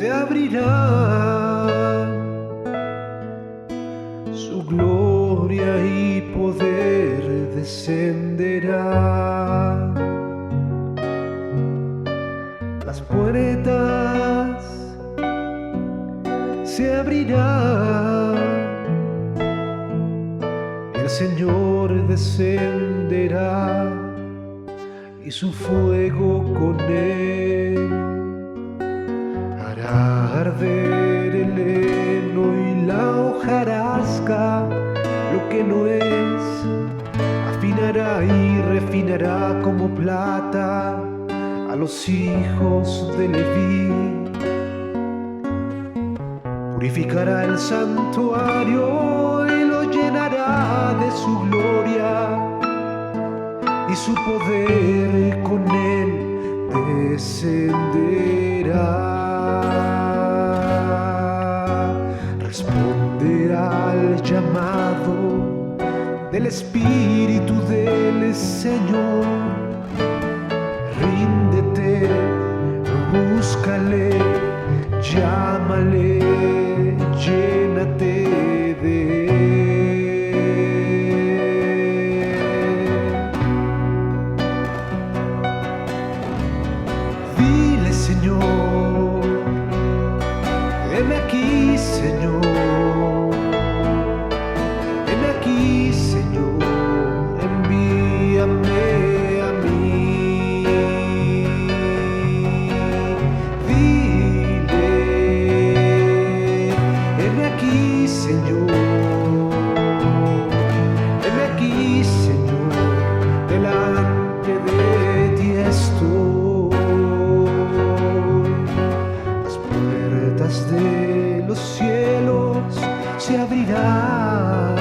se abrirá, su gloria y poder descenderá. Las puertas se abrirán, el Señor descenderá y su fuego con él hará arder el heno y la hojarasca. Lo que no es, afinará y refinará como plata a los hijos de Leví. Purificará el santuario y lo llenará de su gloria, y su poder con él descenderá. Responde al llamado del Espíritu del Señor. Ríndete, búscale, llámale, llénate de él. Dile, Señor, heme aquí, Señor, heme aquí, Señor, envíame a mí. Dile, heme aquí, Señor, heme aquí, Señor, delante de ti estoy. Las puertas de los cielos se abrirán,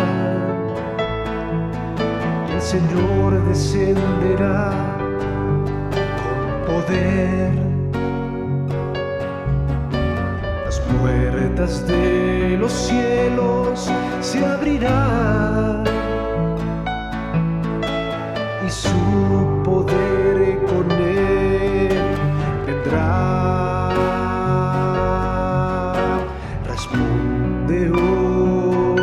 y el Señor descenderá con poder. Las puertas de los cielos se abrirán, y su poder con él vendrá. Responde hoy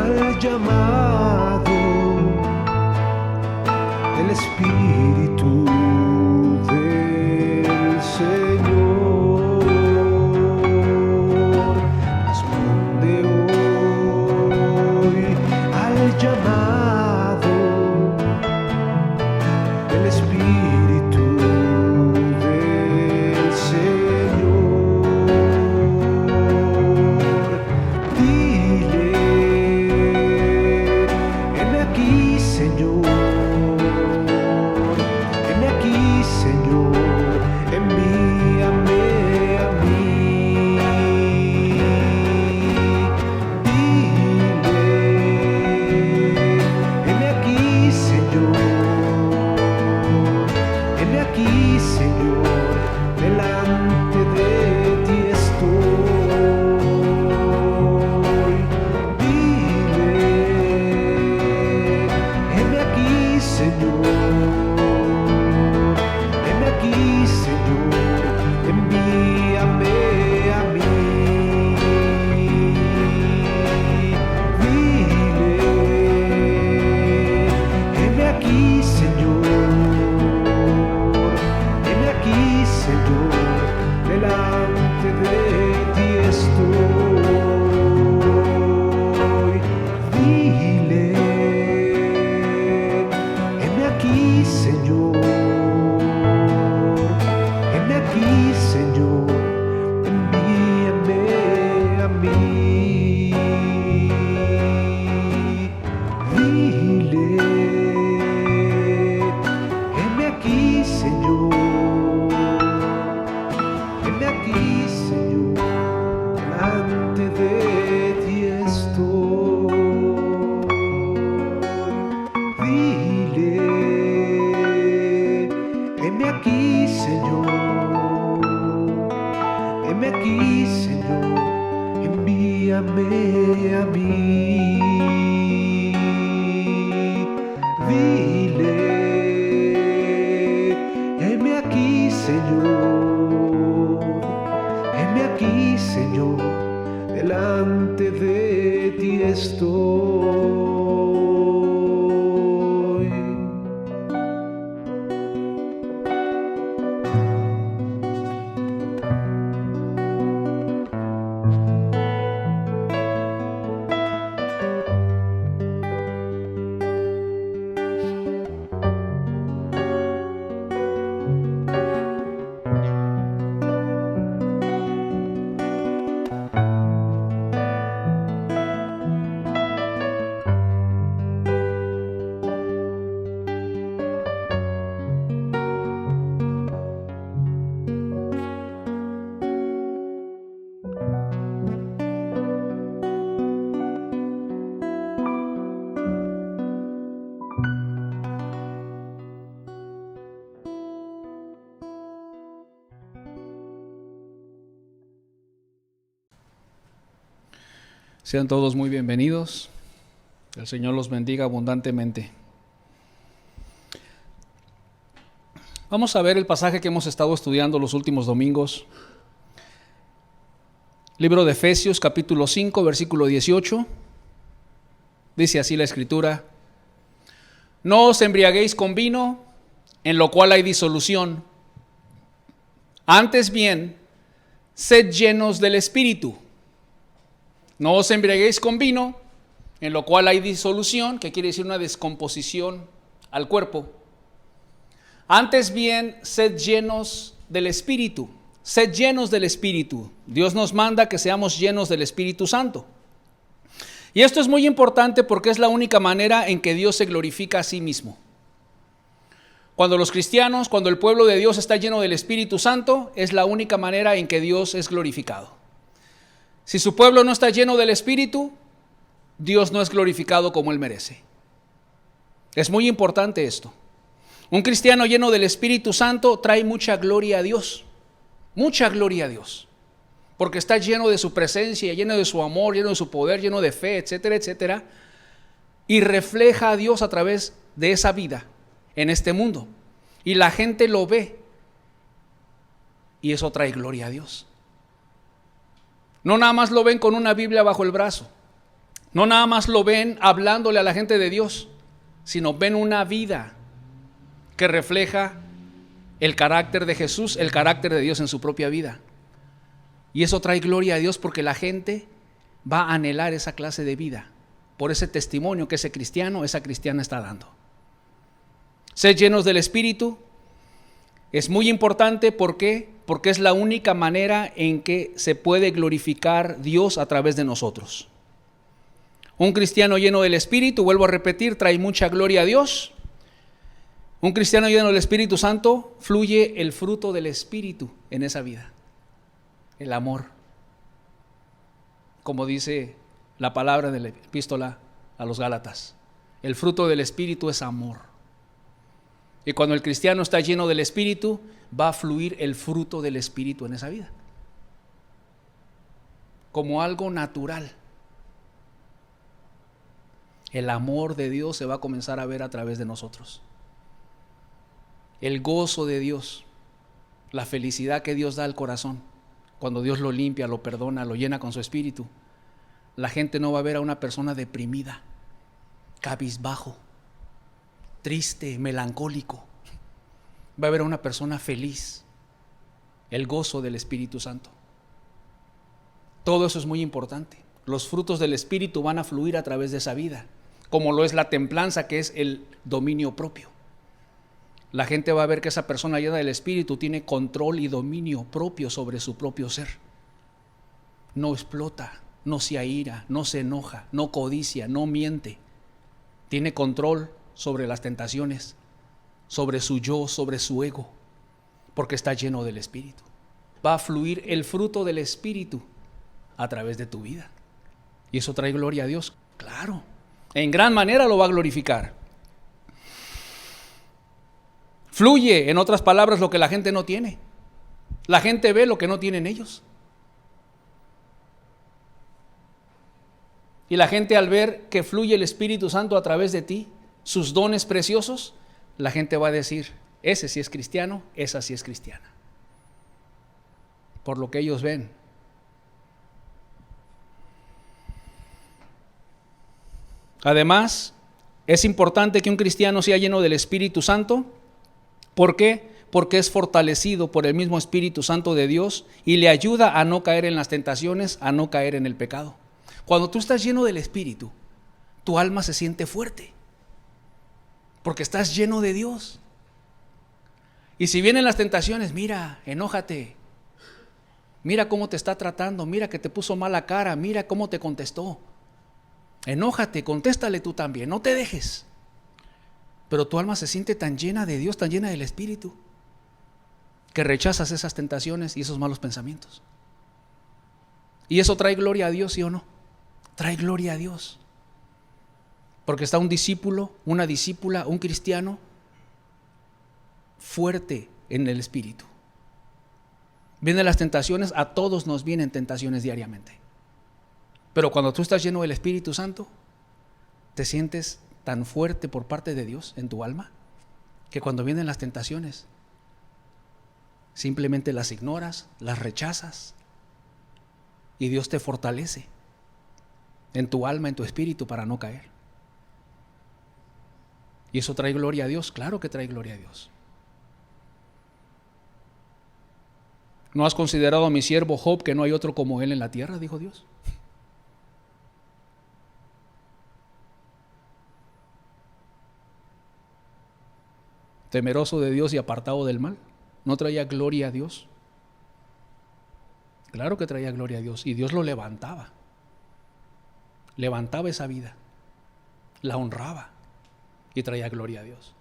al llamado del Espíritu del Señor. Responde hoy al llamado del Espíritu del Señor. Dile, heme aquí, Señor, heme aquí, Señor, envíame a mí. Dile, heme aquí, Señor, heme aquí, Señor, delante de ti estoy. Dile, heme aquí, Señor, heme aquí, Señor, envíame a mí. Dile, heme aquí, Señor, heme aquí, Señor, delante de ti estoy. Dile, heme aquí, Señor, heme aquí, Señor, envíame a mí. Dile, heme aquí, Señor, heme aquí, Señor, delante de ti estoy. Dile, heme aquí, Señor, heme aquí, Señor, envíame a mí. Dile, heme aquí, Señor, aquí, Señor, delante de ti estoy. Sean todos muy bienvenidos. El Señor los bendiga abundantemente. Vamos a ver el pasaje que hemos estado estudiando los últimos domingos. Libro de Efesios, capítulo 5, versículo 18. Dice así la Escritura: No os embriaguéis con vino, en lo cual hay disolución. Antes bien, sed llenos del Espíritu. No os embriaguéis con vino, en lo cual hay disolución, que quiere decir una descomposición al cuerpo. Antes bien, sed llenos del Espíritu. Sed llenos del Espíritu. Dios nos manda que seamos llenos del Espíritu Santo. Y esto es muy importante porque es la única manera en que Dios se glorifica a sí mismo. Cuando los cristianos, cuando el pueblo de Dios está lleno del Espíritu Santo, es la única manera en que Dios es glorificado. Si su pueblo no está lleno del Espíritu, Dios no es glorificado como Él merece. Es muy importante esto. Un cristiano lleno del Espíritu Santo trae mucha gloria a Dios. Mucha gloria a Dios. Porque está lleno de su presencia, lleno de su amor, lleno de su poder, lleno de fe, etcétera, etcétera. Y refleja a Dios a través de esa vida en este mundo. Y la gente lo ve. Y eso trae gloria a Dios. No nada más lo ven con una Biblia bajo el brazo. No nada más lo ven hablándole a la gente de Dios, sino ven una vida que refleja el carácter de Jesús, el carácter de Dios en su propia vida. Y eso trae gloria a Dios porque la gente va a anhelar esa clase de vida por ese testimonio que ese cristiano, esa cristiana está dando. Ser llenos del Espíritu es muy importante. ¿Por qué? Porque es la única manera en que se puede glorificar Dios a través de nosotros. Un cristiano lleno del Espíritu, vuelvo a repetir, trae mucha gloria a Dios. Un cristiano lleno del Espíritu Santo, fluye el fruto del Espíritu en esa vida. El amor. Como dice la palabra de la epístola a los Gálatas. El fruto del Espíritu es amor. Y cuando el cristiano está lleno del Espíritu, va a fluir el fruto del Espíritu en esa vida. Como algo natural. El amor de Dios se va a comenzar a ver a través de nosotros. El gozo de Dios, la felicidad que Dios da al corazón, cuando Dios lo limpia, lo perdona, lo llena con su Espíritu. La gente no va a ver a una persona deprimida, cabizbajo, triste, melancólico. Va a ver a una persona feliz, el gozo del Espíritu Santo. Todo eso es muy importante. Los frutos del Espíritu van a fluir a través de esa vida, como lo es la templanza, que es el dominio propio. La gente va a ver que esa persona llena del Espíritu tiene control y dominio propio sobre su propio ser. No explota, no se aira, no se enoja, no codicia, no miente. Tiene control sobre las tentaciones, sobre su yo, sobre su ego, porque está lleno del Espíritu. Va a fluir el fruto del Espíritu a través de tu vida. ¿Y eso trae gloria a Dios? Claro, en gran manera lo va a glorificar. Fluye, en otras palabras, lo que la gente no tiene. La gente ve lo que no tienen ellos. Y la gente, al ver que fluye el Espíritu Santo a través de ti, sus dones preciosos, la gente va a decir, ese sí es cristiano, esa sí es cristiana. Por lo que ellos ven Además, es importante que un cristiano sea lleno del Espíritu Santo. ¿Por qué? Porque es fortalecido por el mismo Espíritu Santo de Dios y le ayuda a no caer en las tentaciones, a no caer en el pecado. Cuando tú estás lleno del Espíritu, tu alma se siente fuerte, porque estás lleno de Dios. Y si vienen las tentaciones, mira, enójate, mira cómo te está tratando, mira que te puso mala cara, mira cómo te contestó. Enójate, contéstale tú también, no te dejes. Pero tu alma se siente tan llena de Dios, tan llena del Espíritu, que rechazas esas tentaciones y esos malos pensamientos. Y eso trae gloria a Dios, ¿sí o no? Trae gloria a Dios. Porque está un discípulo, una discípula, un cristiano fuerte en el Espíritu. Vienen las tentaciones, a todos nos vienen tentaciones diariamente. Pero cuando tú estás lleno del Espíritu Santo, te sientes tan fuerte por parte de Dios en tu alma, que cuando vienen las tentaciones, simplemente las ignoras, las rechazas, y Dios te fortalece en tu alma, en tu espíritu, para no caer. ¿Y eso trae gloria a Dios? Claro que trae gloria a Dios. ¿No has considerado a mi siervo Job, que no hay otro como él en la tierra?, dijo Dios. Temeroso de Dios y apartado del mal. ¿No traía gloria a Dios? Claro que traía gloria a Dios, y Dios lo levantaba. Levantaba esa vida, la honraba y traía gloria a Dios.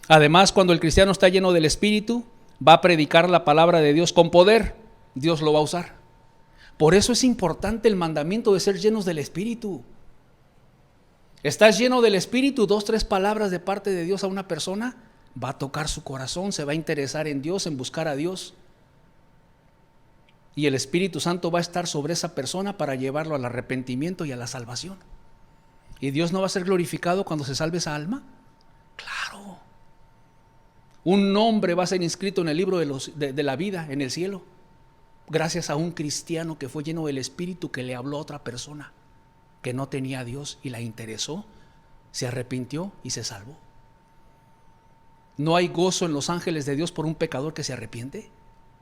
Además, cuando el cristiano está lleno del Espíritu, va a predicar la palabra de Dios con poder. Dios lo va a usar. Por eso es importante el mandamiento de ser llenos del Espíritu. Estás lleno del Espíritu, 2, 3 palabras de parte de Dios a una persona, va a tocar su corazón, se va a interesar en Dios, en buscar a Dios. Y el Espíritu Santo va a estar sobre esa persona para llevarlo al arrepentimiento y a la salvación. ¿Y Dios no va a ser glorificado cuando se salve esa alma? Claro. Un nombre va a ser inscrito en el libro de la vida en el cielo, gracias a un cristiano que fue lleno del Espíritu, que le habló a otra persona que no tenía a Dios y la interesó, se arrepintió y se salvó. ¿No hay gozo en los ángeles de Dios por un pecador que se arrepiente?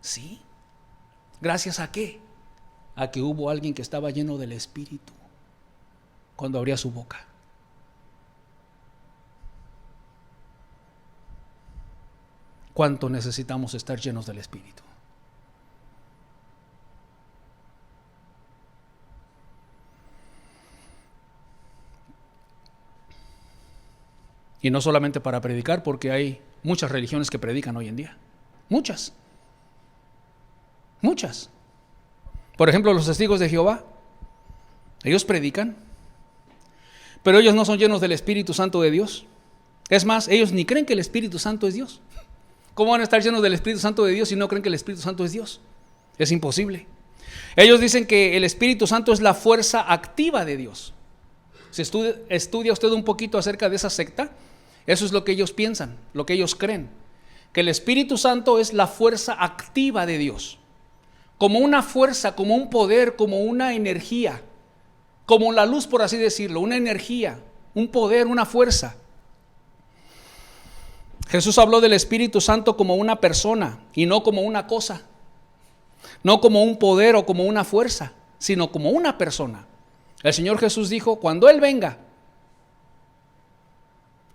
Sí. ¿Gracias a qué? A que hubo alguien que estaba lleno del Espíritu cuando abría su boca. ¿Cuánto necesitamos estar llenos del Espíritu? Y no solamente para predicar, porque hay muchas religiones que predican hoy en día. Muchas. Por ejemplo, los testigos de Jehová, ellos predican, pero ellos no son llenos del Espíritu Santo de Dios. Es más, ellos ni creen que el Espíritu Santo es Dios. ¿Cómo van a estar llenos del Espíritu Santo de Dios si no creen que el Espíritu Santo es Dios? Es imposible. Ellos dicen que el Espíritu Santo es la fuerza activa de Dios. Si estudia usted un poquito acerca de esa secta, eso es lo que ellos piensan, lo que ellos creen, que el Espíritu Santo es la fuerza activa de Dios, como una fuerza, como un poder, como una energía, como la luz, por así decirlo, una energía, un poder, una fuerza. Jesús habló del Espíritu Santo como una persona y no como una cosa, no como un poder o como una fuerza, sino como una persona. El Señor Jesús dijo, cuando Él venga,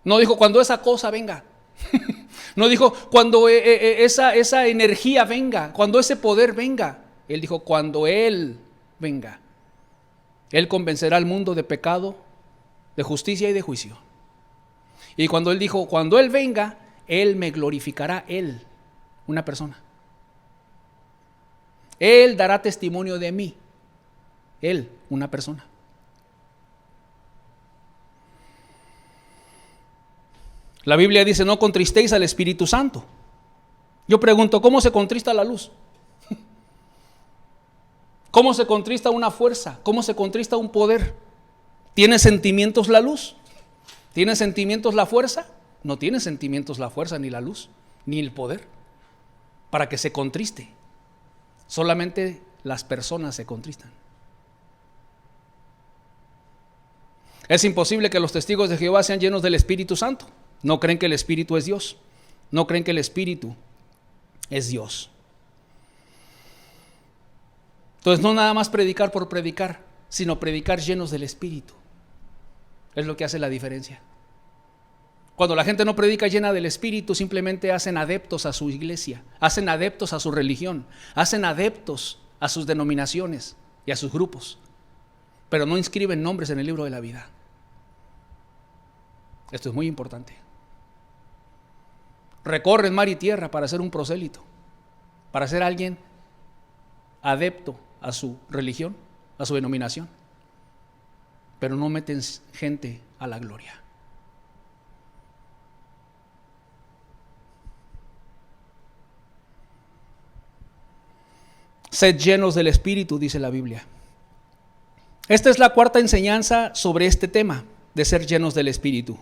no dijo cuando esa cosa venga, no dijo cuando esa energía venga, cuando ese poder venga. Él dijo cuando Él venga. Él convencerá al mundo de pecado, de justicia y de juicio. Y cuando Él dijo, cuando Él venga, Él me glorificará, Él, una persona. Él dará testimonio de mí, Él, una persona. La Biblia dice, no contristéis al Espíritu Santo. Yo pregunto, ¿cómo se contrista la luz? ¿Cómo se contrista una fuerza? ¿Cómo se contrista un poder? ¿Tiene sentimientos la luz? ¿Tiene sentimientos la fuerza? No tiene sentimientos la fuerza, ni la luz, ni el poder, para que se contriste. Solamente las personas se contristan. Es imposible que los testigos de Jehová sean llenos del Espíritu Santo. No creen que el Espíritu es Dios. No creen que el Espíritu es Dios. Entonces, no nada más predicar por predicar, sino predicar llenos del Espíritu. Es lo que hace la diferencia. Cuando la gente no predica llena del Espíritu, simplemente hacen adeptos a su iglesia, hacen adeptos a su religión, hacen adeptos a sus denominaciones y a sus grupos, pero no inscriben nombres en el libro de la vida. Esto es muy importante. Recorren mar y tierra para ser un prosélito, para ser alguien adepto a su religión, a su denominación, pero no meten gente a la gloria. Sed llenos del Espíritu, dice la Biblia. Esta es la cuarta enseñanza sobre este tema de ser llenos del Espíritu.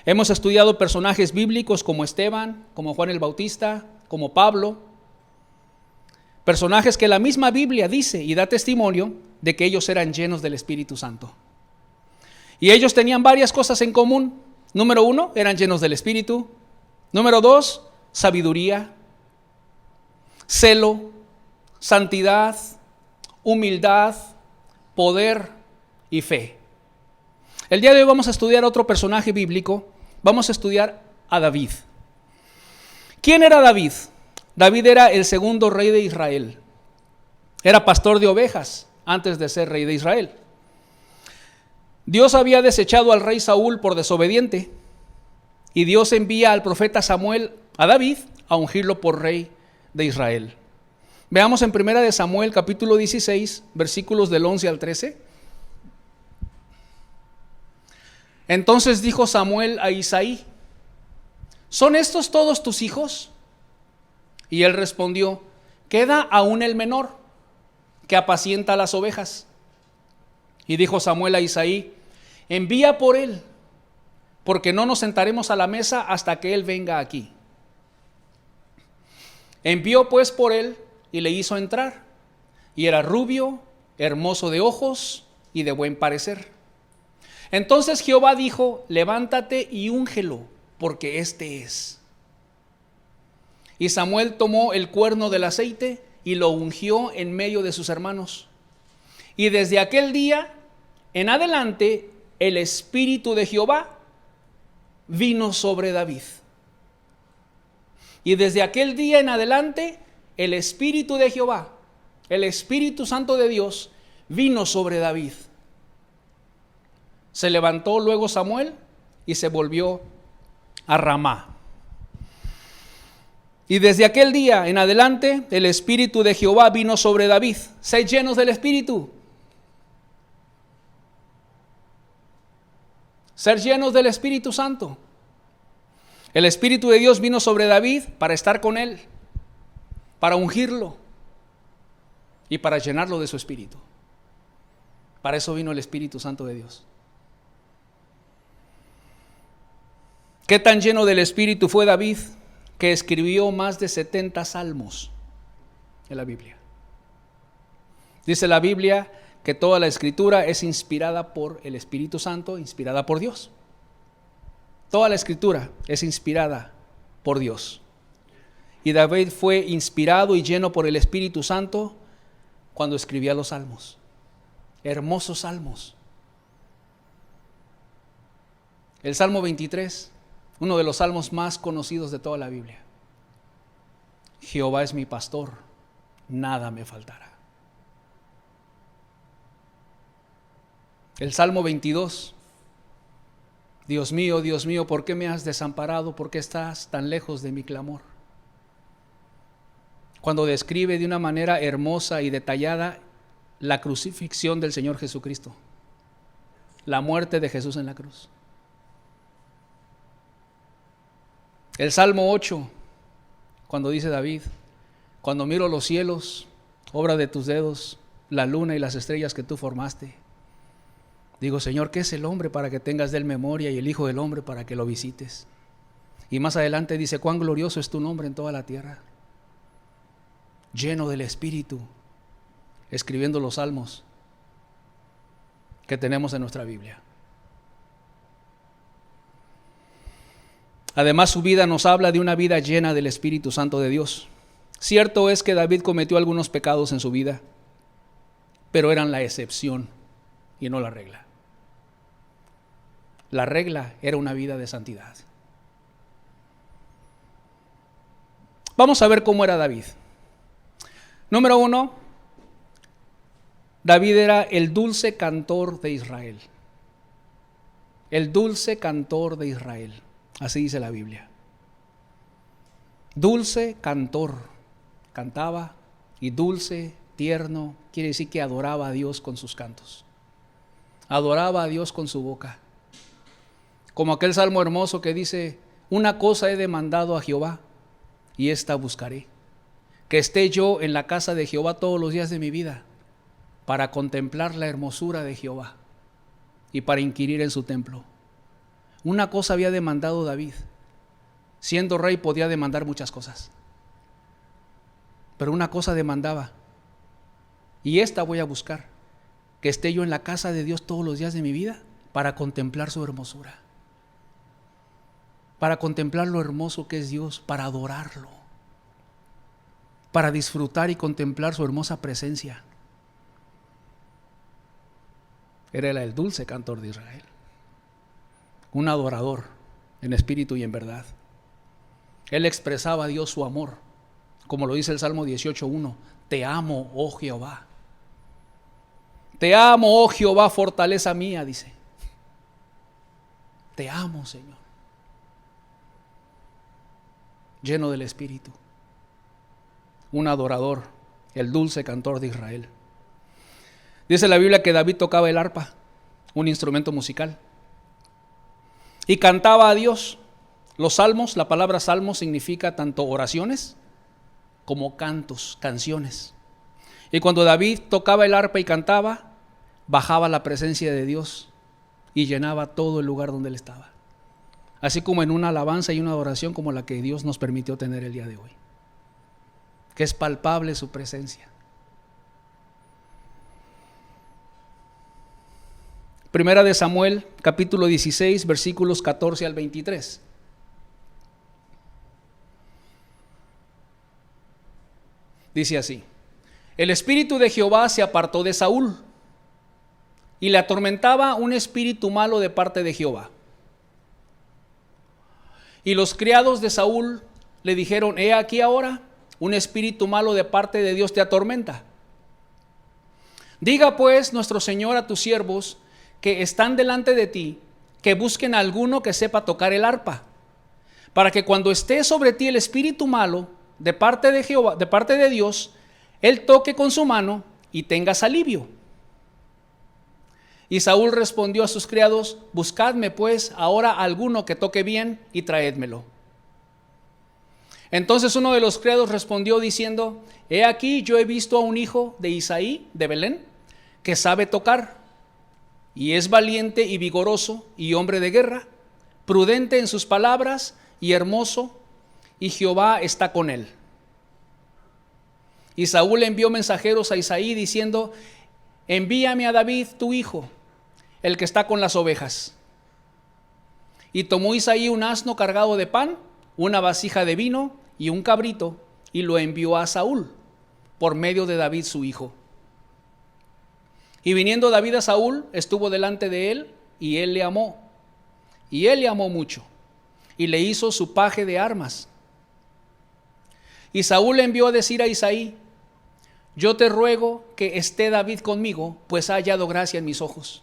Hemos estudiado personajes bíblicos como Esteban, como Juan el Bautista, como Pablo. Personajes que la misma Biblia dice y da testimonio de que ellos eran llenos del Espíritu Santo. Y ellos tenían varias cosas en común. Número 1, eran llenos del Espíritu. Número 2, sabiduría, celo, santidad, humildad, poder y fe. El día de hoy vamos a estudiar otro personaje bíblico. Vamos a estudiar a David. ¿Quién era David? David era el segundo rey de Israel. Era pastor de ovejas antes de ser rey de Israel. Dios había desechado al rey Saúl por desobediente y Dios envía al profeta Samuel a David a ungirlo por rey de Israel. Veamos en 1 Samuel capítulo 16, versículos del 11 al 13. Entonces dijo Samuel a Isaí: ¿son estos todos tus hijos? Y él respondió: queda aún el menor, que apacienta las ovejas. Y dijo Samuel a Isaí: envía por él, porque no nos sentaremos a la mesa hasta que él venga aquí. Envió pues por él y le hizo entrar, y era rubio, hermoso de ojos y de buen parecer. Entonces Jehová dijo: levántate y úngelo, porque este es. Y Samuel tomó el cuerno del aceite y lo ungió en medio de sus hermanos. Y desde aquel día en adelante el Espíritu de Jehová vino sobre David. Y desde aquel día en adelante el Espíritu de Jehová, el Espíritu Santo de Dios, vino sobre David. Se levantó luego Samuel y se volvió a Ramá. Y desde aquel día en adelante el Espíritu de Jehová vino sobre David. Sed llenos del Espíritu. Ser llenos del Espíritu Santo. El Espíritu de Dios vino sobre David para estar con él, para ungirlo y para llenarlo de su Espíritu. Para eso vino el Espíritu Santo de Dios. ¿Qué tan lleno del Espíritu fue David que escribió más de 70 salmos en la Biblia? Dice la Biblia que toda la Escritura es inspirada por el Espíritu Santo, inspirada por Dios. Toda la Escritura es inspirada por Dios. Y David fue inspirado y lleno por el Espíritu Santo cuando escribía los salmos. Hermosos salmos. El Salmo 23, uno de los salmos más conocidos de toda la Biblia. Jehová es mi pastor, nada me faltará. El Salmo 22. Dios mío, ¿por qué me has desamparado? ¿Por qué estás tan lejos de mi clamor? Cuando describe de una manera hermosa y detallada la crucifixión del Señor Jesucristo, la muerte de Jesús en la cruz. El Salmo 8, cuando dice David: cuando miro los cielos, obra de tus dedos, la luna y las estrellas que tú formaste, digo, Señor, ¿qué es el hombre para que tengas de él memoria y el hijo del hombre para que lo visites? Y más adelante dice: cuán glorioso es tu nombre en toda la tierra. lleno del Espíritu, escribiendo los salmos que tenemos en nuestra Biblia. Además, su vida nos habla de una vida llena del Espíritu Santo de Dios. Cierto es que David cometió algunos pecados en su vida, pero eran la excepción y no la regla. La regla era una vida de santidad. Vamos a ver cómo era David. Número 1, David era el dulce cantor de Israel. El dulce cantor de Israel. Así dice la Biblia. Dulce cantor. Cantaba, y dulce, tierno, quiere decir que adoraba a Dios con sus cantos. Adoraba a Dios con su boca. Como aquel salmo hermoso que dice: una cosa he demandado a Jehová, y esta buscaré, que esté yo en la casa de Jehová todos los días de mi vida, para contemplar la hermosura de Jehová y para inquirir en su templo. Una cosa había demandado David. Siendo rey podía demandar muchas cosas, pero una cosa demandaba, y esta voy a buscar, que esté yo en la casa de Dios todos los días de mi vida para contemplar su hermosura, para contemplar lo hermoso que es Dios, para adorarlo, para disfrutar y contemplar su hermosa presencia. Era el dulce cantor de Israel, un adorador en espíritu y en verdad. Él expresaba a Dios su amor, como lo dice el Salmo 18:1. Te amo, oh Jehová. Te amo, oh Jehová, fortaleza mía, dice. Te amo, Señor. Lleno del Espíritu. Un adorador, el dulce cantor de Israel. Dice la Biblia que David tocaba el arpa, un instrumento musical, y cantaba a Dios. Los salmos, la palabra salmo significa tanto oraciones como cantos, canciones. Y cuando David tocaba el arpa y cantaba, bajaba la presencia de Dios y llenaba todo el lugar donde él estaba. Así como en una alabanza y una adoración como la que Dios nos permitió tener el día de hoy, que es palpable su presencia. Primera de Samuel, capítulo 16, versículos 14 al 23. Dice así: el espíritu de Jehová se apartó de Saúl, y le atormentaba un espíritu malo de parte de Jehová. Y los criados de Saúl le dijeron: he aquí ahora, un espíritu malo de parte de Dios te atormenta. Diga pues nuestro Señor a tus siervos que están delante de ti, que busquen a alguno que sepa tocar el arpa, para que cuando esté sobre ti el espíritu malo de parte de Jehová, de parte de Dios, él toque con su mano y tengas alivio. Y Saúl respondió a sus criados: buscadme pues ahora alguno que toque bien y traédmelo. Entonces uno de los criados respondió diciendo: he aquí, yo he visto a un hijo de Isaí de Belén que sabe tocar, y es valiente y vigoroso y hombre de guerra, prudente en sus palabras y hermoso, y Jehová está con él. Y Saúl envió mensajeros a Isaí diciendo: envíame a David tu hijo, el que está con las ovejas. Y tomó Isaí un asno cargado de pan, una vasija de vino y un cabrito, y lo envió a Saúl por medio de David su hijo. Y viniendo David a Saúl, estuvo delante de él, y él le amó. Y él le amó mucho, y le hizo su paje de armas. Y Saúl le envió a decir a Isaí: yo te ruego que esté David conmigo, pues ha hallado gracia en mis ojos.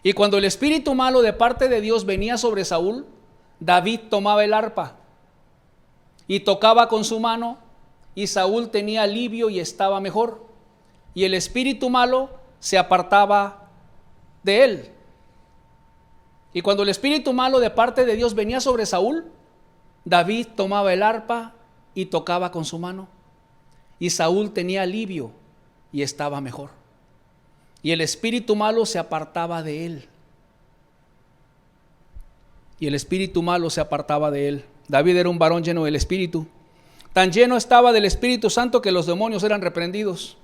Y cuando el espíritu malo de parte de Dios venía sobre Saúl, David tomaba el arpa y tocaba con su mano, y Saúl tenía alivio y estaba mejor, y el espíritu malo se apartaba de él. Y cuando el espíritu malo de parte de Dios venía sobre Saúl, David tomaba el arpa y tocaba con su mano, y Saúl tenía alivio y estaba mejor, y el espíritu malo se apartaba de él. Y el espíritu malo se apartaba de él. David era un varón lleno del espíritu, Tan lleno estaba del Espíritu Santo que los demonios eran reprendidos.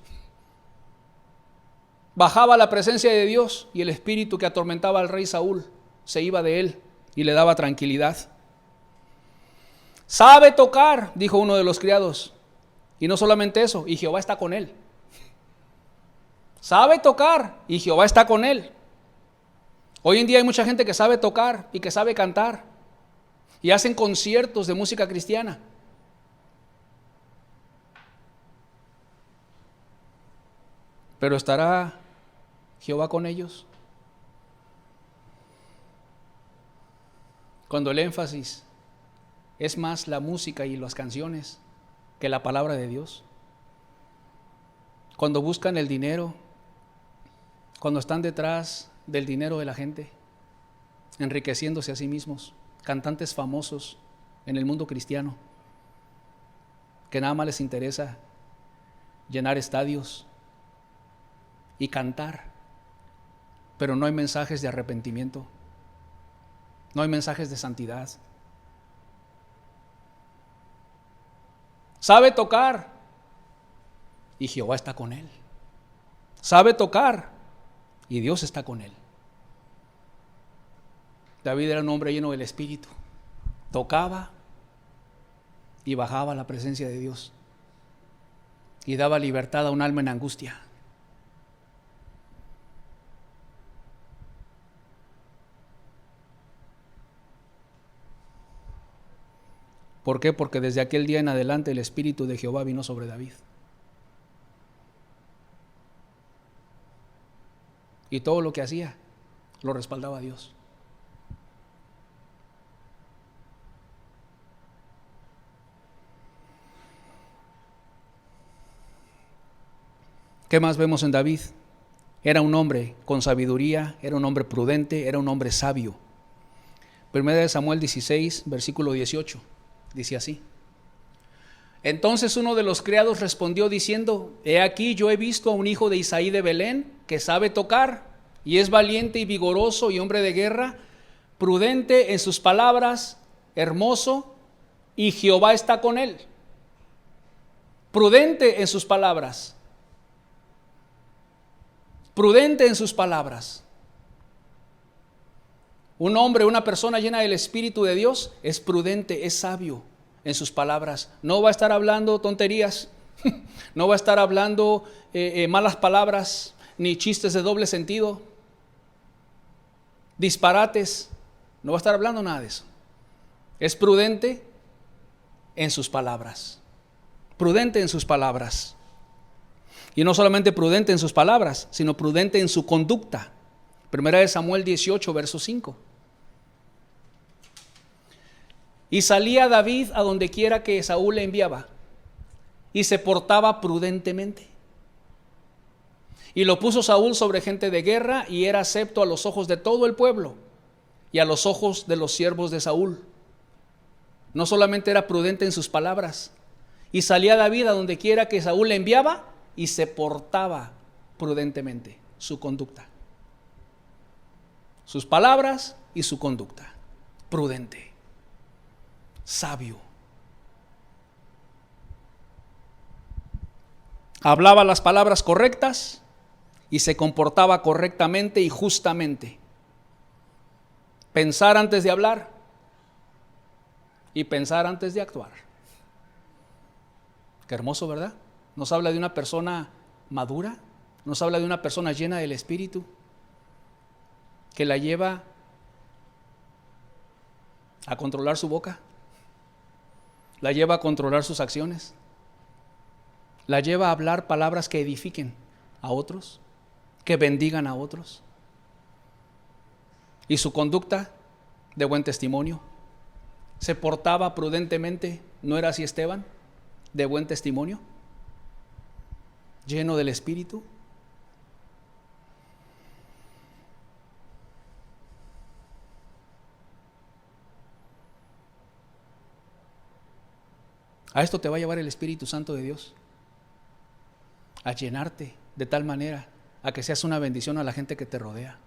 Bajaba la presencia de Dios y el espíritu que atormentaba al rey Saúl se iba de él y le daba tranquilidad. Sabe tocar, dijo uno de los criados. Y no solamente eso, y Jehová está con él. Sabe tocar y Jehová está con él. Hoy en día hay mucha gente que sabe tocar y que sabe cantar y hacen conciertos de música cristiana. Pero ¿estará Jehová con ellos? Cuando el énfasis es más la música y las canciones que la palabra de Dios. Cuando buscan el dinero, cuando están detrás del dinero de la gente, enriqueciéndose a sí mismos, cantantes famosos en el mundo cristiano, que nada más les interesa llenar estadios y cantar, pero no hay mensajes de arrepentimiento, no hay mensajes de santidad. Sabe tocar y Jehová está con él. Sabe tocar y Dios está con él. David era un hombre lleno del Espíritu. Tocaba y bajaba la presencia de Dios y daba libertad a un alma en angustia. ¿Por qué? Porque desde aquel día en adelante el Espíritu de Jehová vino sobre David. Y todo lo que hacía lo respaldaba Dios. ¿Qué más vemos en David? Era un hombre con sabiduría, era un hombre prudente, era un hombre sabio. Primera de Samuel 16, versículo 18. Dice así: entonces uno de los criados respondió diciendo: he aquí, yo he visto a un hijo de Isaí de Belén que sabe tocar y es valiente y vigoroso y hombre de guerra, prudente en sus palabras, hermoso, y Jehová está con él. Prudente en sus palabras. Prudente en sus palabras. Un hombre, una persona llena del Espíritu de Dios es prudente, es sabio en sus palabras. No va a estar hablando tonterías, no va a estar hablando malas palabras, ni chistes de doble sentido, disparates. No va a estar hablando nada de eso. Es prudente en sus palabras. Prudente en sus palabras. Y no solamente prudente en sus palabras, sino prudente en su conducta. Primera de Samuel 18, verso 5. Y salía David a donde quiera que Saúl le enviaba, y se portaba prudentemente. Y lo puso Saúl sobre gente de guerra, y era acepto a los ojos de todo el pueblo, y a los ojos de los siervos de Saúl. No solamente era prudente en sus palabras, y salía David a donde quiera que Saúl le enviaba, y se portaba prudentemente, su conducta. Sus palabras y su conducta. Prudente. Sabio. Hablaba las palabras correctas y se comportaba correctamente y justamente. Pensar antes de hablar y pensar antes de actuar. Qué hermoso, ¿verdad? Nos habla de una persona madura, nos habla de una persona llena del Espíritu, que la lleva a controlar su boca, la lleva a controlar sus acciones, la lleva a hablar palabras que edifiquen a otros, que bendigan a otros. Y su conducta de buen testimonio. Se portaba prudentemente, ¿no era así Esteban? De buen testimonio, lleno del Espíritu. A esto te va a llevar el Espíritu Santo de Dios, a llenarte de tal manera a que seas una bendición a la gente que te rodea.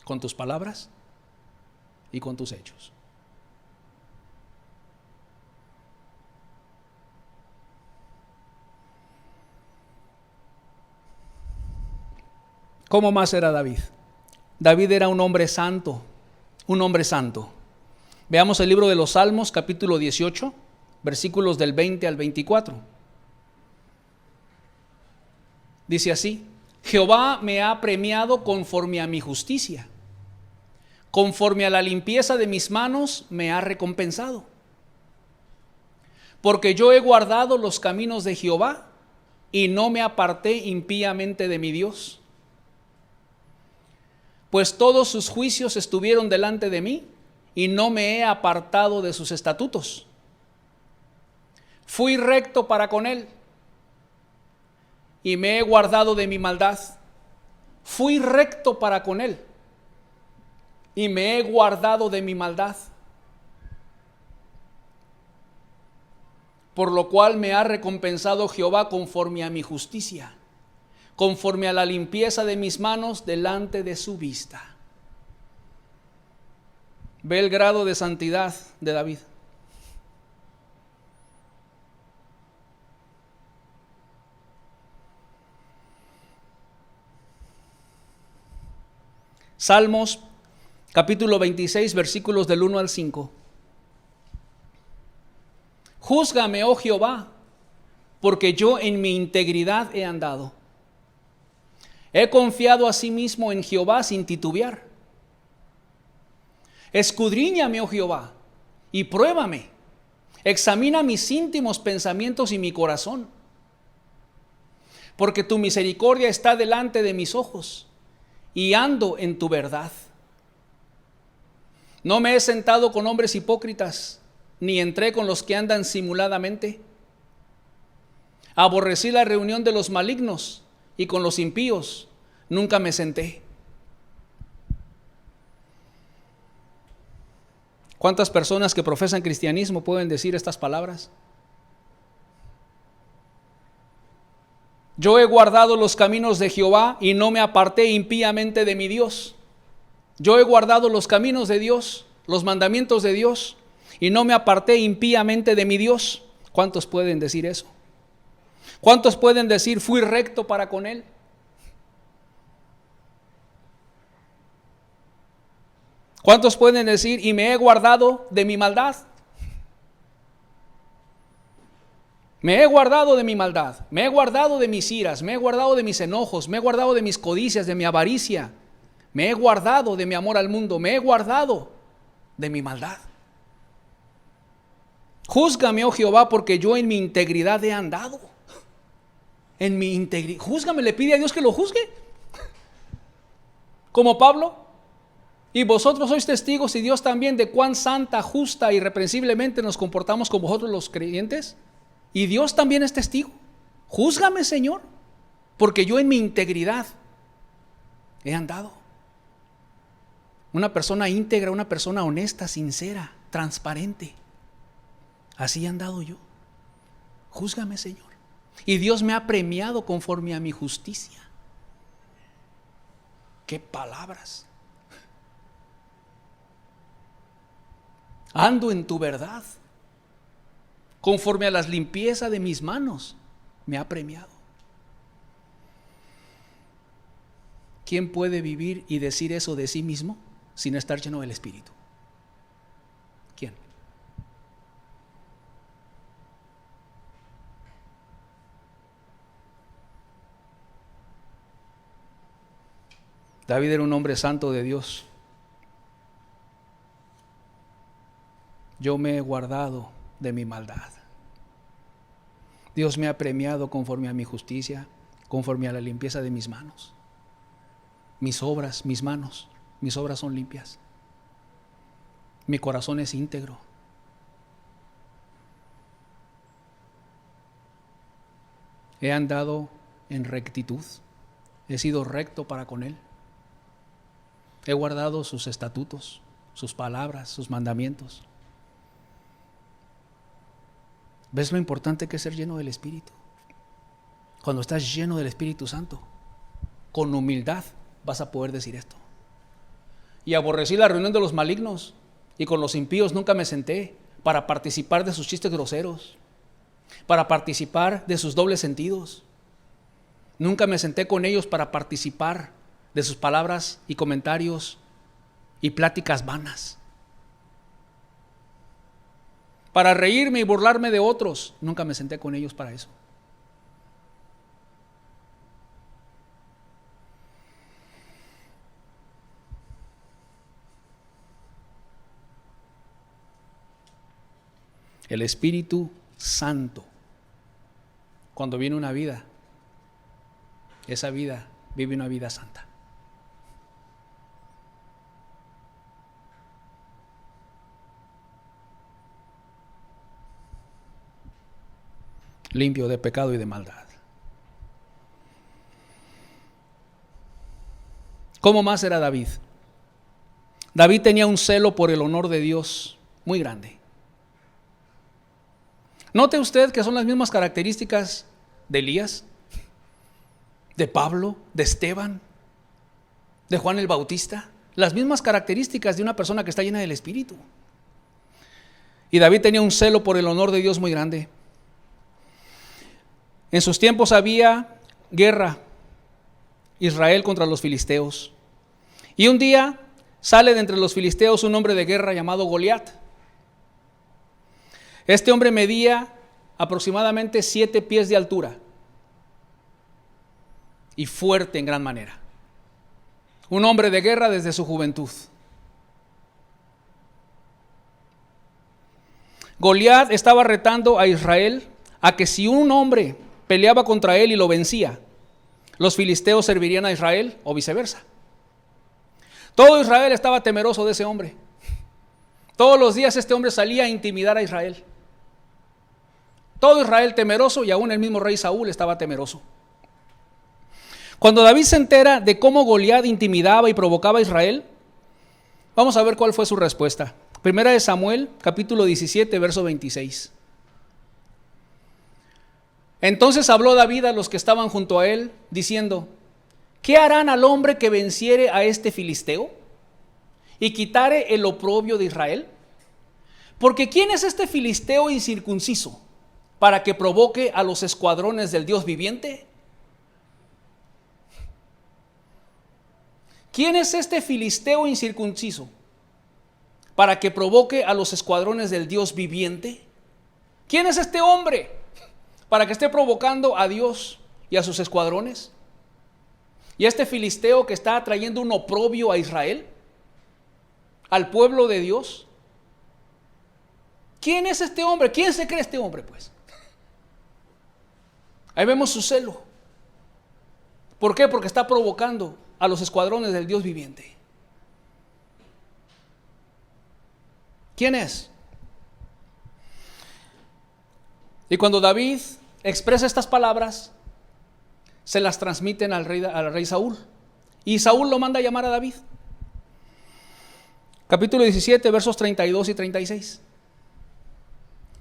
Con tus palabras y con tus hechos. ¿Cómo más era David? David era un hombre santo, un hombre santo. Veamos el libro de los Salmos, capítulo 18, versículos del 20 al 24. Dice así: Jehová me ha premiado conforme a mi justicia, conforme a la limpieza de mis manos me ha recompensado. Porque yo he guardado los caminos de Jehová y no me aparté impíamente de mi Dios. Pues todos sus juicios estuvieron delante de mí y no me he apartado de sus estatutos. Fui recto para con él y me he guardado de mi maldad. Fui recto para con él y me he guardado de mi maldad. Por lo cual me ha recompensado Jehová conforme a mi justicia, conforme a la limpieza de mis manos delante de su vista. Ve el grado de santidad de David. Salmos, capítulo 26, versículos del 1 al 5. Júzgame, oh Jehová, porque yo en mi integridad he andado. He confiado asimismo en Jehová sin titubear. Escudriñame, oh Jehová, y pruébame. Examina mis íntimos pensamientos y mi corazón. Porque tu misericordia está delante de mis ojos, y ando en tu verdad. No me he sentado con hombres hipócritas, ni entré con los que andan simuladamente. Aborrecí la reunión de los malignos, y con los impíos nunca me senté. ¿Cuántas personas que profesan cristianismo pueden decir estas palabras? Yo he guardado los caminos de Jehová y no me aparté impíamente de mi Dios. Yo he guardado los caminos de Dios, los mandamientos de Dios, y no me aparté impíamente de mi Dios. ¿Cuántos pueden decir eso? ¿Cuántos pueden decir fui recto para con él? ¿Cuántos pueden decir y me he guardado de mi maldad? Me he guardado de mi maldad, me he guardado de mis iras, me he guardado de mis enojos, me he guardado de mis codicias, de mi avaricia, me he guardado de mi amor al mundo, me he guardado de mi maldad. Júzgame, oh Jehová, porque yo en mi integridad he andado. En mi integridad, júzgame, le pide a Dios que lo juzgue. Como Pablo. Y vosotros sois testigos y Dios también de cuán santa, justa y irreprensiblemente nos comportamos con vosotros los creyentes. Y Dios también es testigo. Júzgame, Señor, porque yo en mi integridad he andado. Una persona íntegra, una persona honesta, sincera, transparente. Así he andado yo. Júzgame, Señor. Y Dios me ha premiado conforme a mi justicia. ¡Qué palabras! Ando en tu verdad. Conforme a la limpieza de mis manos, me ha premiado. ¿Quién puede vivir y decir eso de sí mismo sin estar lleno del Espíritu? ¿Quién? David era un hombre santo de Dios. Yo me he guardado de mi maldad. Dios me ha premiado conforme a mi justicia, conforme a la limpieza de mis manos. Mis obras, mis manos, mis obras son limpias. Mi corazón es íntegro. He andado en rectitud. He sido recto para con Él. He guardado sus estatutos, sus palabras, sus mandamientos. ¿Ves lo importante que es ser lleno del Espíritu? Cuando estás lleno del Espíritu Santo, con humildad vas a poder decir esto. Y aborrecí la reunión de los malignos. Y con los impíos nunca me senté para participar de sus chistes groseros, para participar de sus dobles sentidos. Nunca me senté con ellos para participar de sus palabras y comentarios y pláticas vanas. Para reírme y burlarme de otros, nunca me senté con ellos para eso. El Espíritu Santo, cuando viene una vida, esa vida vive una vida santa. Limpio de pecado y de maldad. ¿Cómo más era David? David tenía un celo por el honor de Dios muy grande. Note usted que son las mismas características de Elías, de Pablo, de Esteban, de Juan el Bautista. Las mismas características de una persona que está llena del Espíritu. Y David tenía un celo por el honor de Dios muy grande. En sus tiempos había guerra, Israel contra los filisteos. Y un día sale de entre los filisteos un hombre de guerra llamado Goliat. Este hombre medía aproximadamente 7 pies de altura y fuerte en gran manera. Un hombre de guerra desde su juventud. Goliat estaba retando a Israel a que si un hombre peleaba contra él y lo vencía, los filisteos servirían a Israel o viceversa. Todo Israel estaba temeroso de ese hombre. Todos los días este hombre salía a intimidar a Israel. Todo Israel temeroso, y aún el mismo rey Saúl estaba temeroso. Cuando David se entera de cómo Goliat intimidaba y provocaba a Israel, vamos a ver cuál fue su respuesta. Primera de Samuel, capítulo 17, verso 26. Entonces habló David a los que estaban junto a él, diciendo: ¿qué harán al hombre que venciere a este filisteo y quitare el oprobio de Israel? Porque ¿quién es este filisteo incircunciso para que provoque a los escuadrones del Dios viviente? ¿Quién es este filisteo incircunciso para que provoque a los escuadrones del Dios viviente? ¿Quién es este hombre para que esté provocando a Dios y a sus escuadrones? ¿Y este filisteo que está trayendo un oprobio a Israel, al pueblo de Dios? ¿Quién es este hombre? ¿Quién se cree este hombre, pues? Ahí vemos su celo. ¿Por qué? Porque está provocando a los escuadrones del Dios viviente. ¿Quién es? Y cuando David expresa estas palabras, se las transmiten al rey Saúl. Y Saúl lo manda a llamar a David. Capítulo 17, versos 32 y 36.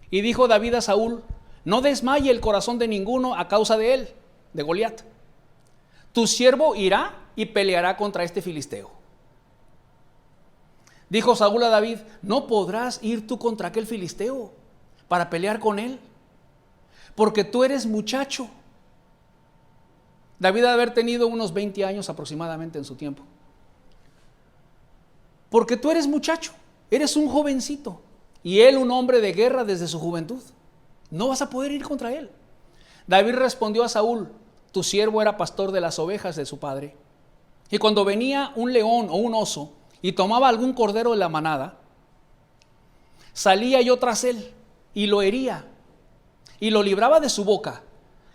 Y dijo David a Saúl: no desmaye el corazón de ninguno a causa de él, de Goliat. Tu siervo irá y peleará contra este filisteo. Dijo Saúl a David: no podrás ir tú contra aquel filisteo para pelear con él, porque tú eres muchacho. David debe haber tenido unos 20 años aproximadamente en su tiempo. Porque tú eres muchacho, eres un jovencito, y él un hombre de guerra desde su juventud. No vas a poder ir contra él. David respondió a Saúl: tu siervo era pastor de las ovejas de su padre, y cuando venía un león o un oso y tomaba algún cordero de la manada, salía yo tras él y lo hería y lo libraba de su boca,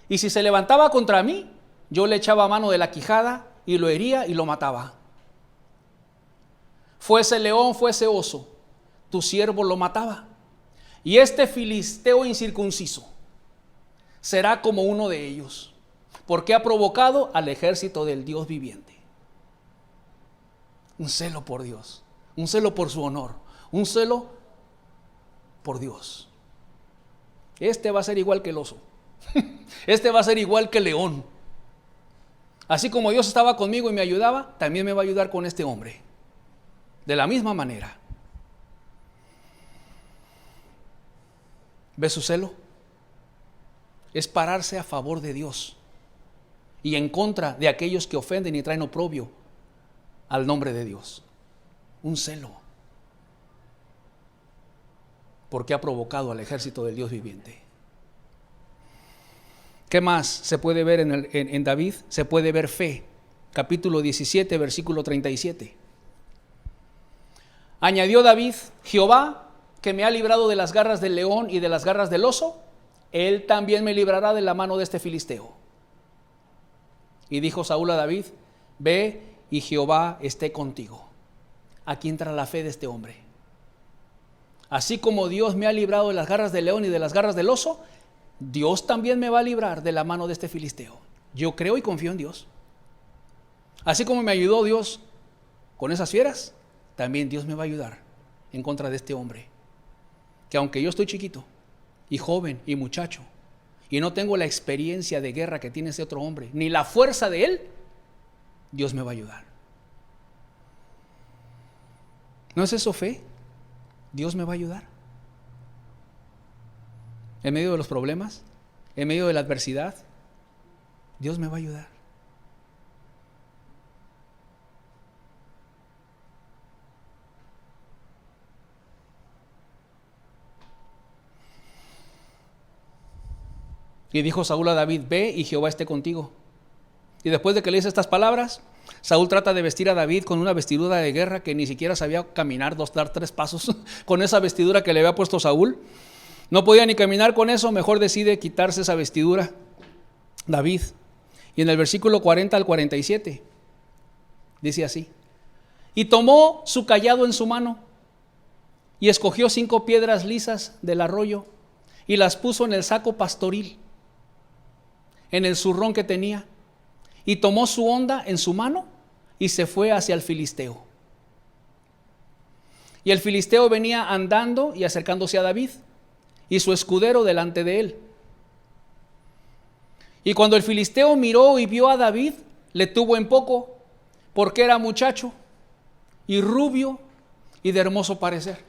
y si se levantaba contra mí, yo le echaba mano de la quijada y lo hería y lo mataba. Fuese león, fuese oso, tu siervo lo mataba. Y este filisteo incircunciso será como uno de ellos, porque ha provocado al ejército del Dios viviente. Un celo por Dios, un celo por su honor, un celo por Dios. Este va a ser igual que el oso. Este va a ser igual que el león. Así como Dios estaba conmigo y me ayudaba, también me va a ayudar con este hombre. De la misma manera. ¿Ves su celo? Es pararse a favor de Dios y en contra de aquellos que ofenden y traen oprobio al nombre de Dios. Un celo. Porque ha provocado al ejército del Dios viviente. ¿Qué más se puede ver en David? Se puede ver fe. Capítulo 17, versículo 37. Añadió David: Jehová, que me ha librado de las garras del león y de las garras del oso, él también me librará de la mano de este filisteo. Y dijo Saúl a David: ve y Jehová esté contigo. Aquí entra la fe de este hombre. Así como Dios me ha librado de las garras del león y de las garras del oso, Dios también me va a librar de la mano de este filisteo. Yo creo y confío en Dios. Así como me ayudó Dios con esas fieras, también Dios me va a ayudar en contra de este hombre. Que aunque yo estoy chiquito y joven y muchacho y no tengo la experiencia de guerra que tiene ese otro hombre, ni la fuerza de él, Dios me va a ayudar. ¿No es eso fe? Dios me va a ayudar. En medio de los problemas, en medio de la adversidad, Dios me va a ayudar. Y dijo Saúl a David: ve y Jehová esté contigo. Y después de que le dice estas palabras, Saúl trata de vestir a David con una vestidura de guerra que ni siquiera sabía caminar, dar 3 pasos con esa vestidura que le había puesto Saúl. No podía ni caminar con eso, mejor decide quitarse esa vestidura David. Y en el versículo 40 al 47 dice así: y tomó su cayado en su mano y escogió 5 piedras lisas del arroyo y las puso en el saco pastoril, en el zurrón que tenía, y tomó su honda en su mano y se fue hacia el filisteo. Y el filisteo venía andando y acercándose a David, y su escudero delante de él. Y cuando el filisteo miró y vio a David, le tuvo en poco, porque era muchacho y rubio y de hermoso parecer.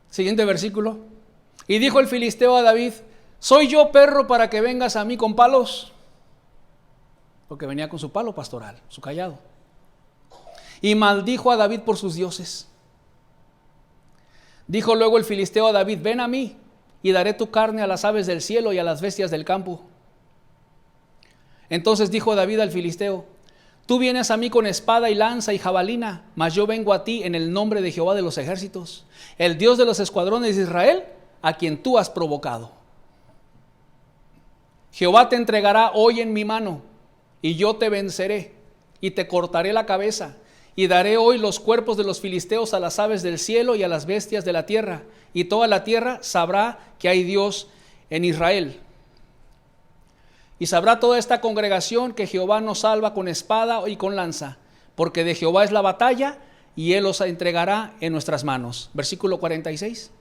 Siguiente versículo. Y dijo el filisteo a David: ¿soy yo perro para que vengas a mí con palos? Porque venía con su palo pastoral, su cayado. Y maldijo a David por sus dioses. Dijo luego el filisteo a David: ven a mí y daré tu carne a las aves del cielo y a las bestias del campo. Entonces dijo David al filisteo: tú vienes a mí con espada y lanza y jabalina, mas yo vengo a ti en el nombre de Jehová de los ejércitos, el Dios de los escuadrones de Israel, a quien tú has provocado. Jehová te entregará hoy en mi mano, y yo te venceré, y te cortaré la cabeza, y daré hoy los cuerpos de los filisteos a las aves del cielo y a las bestias de la tierra, y toda la tierra sabrá que hay Dios en Israel. Y sabrá toda esta congregación que Jehová nos salva con espada y con lanza, porque de Jehová es la batalla, y Él os entregará en nuestras manos. Versículo 46.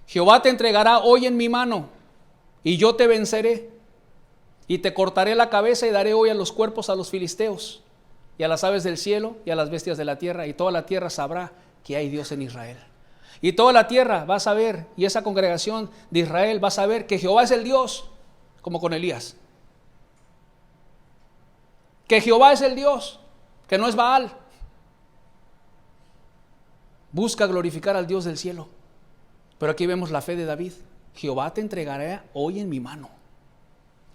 Jehová te entregará hoy en mi mano, y yo te venceré, y te cortaré la cabeza, y daré hoy a los cuerpos a los filisteos, y a las aves del cielo, y a las bestias de la tierra, y toda la tierra sabrá que hay Dios en Israel. Y toda la tierra va a saber, y esa congregación de Israel va a saber que Jehová es el Dios, como con Elías. Que Jehová es el Dios, que no es Baal. Busca glorificar al Dios del cielo. Pero aquí vemos la fe de David. Jehová te entregará hoy en mi mano,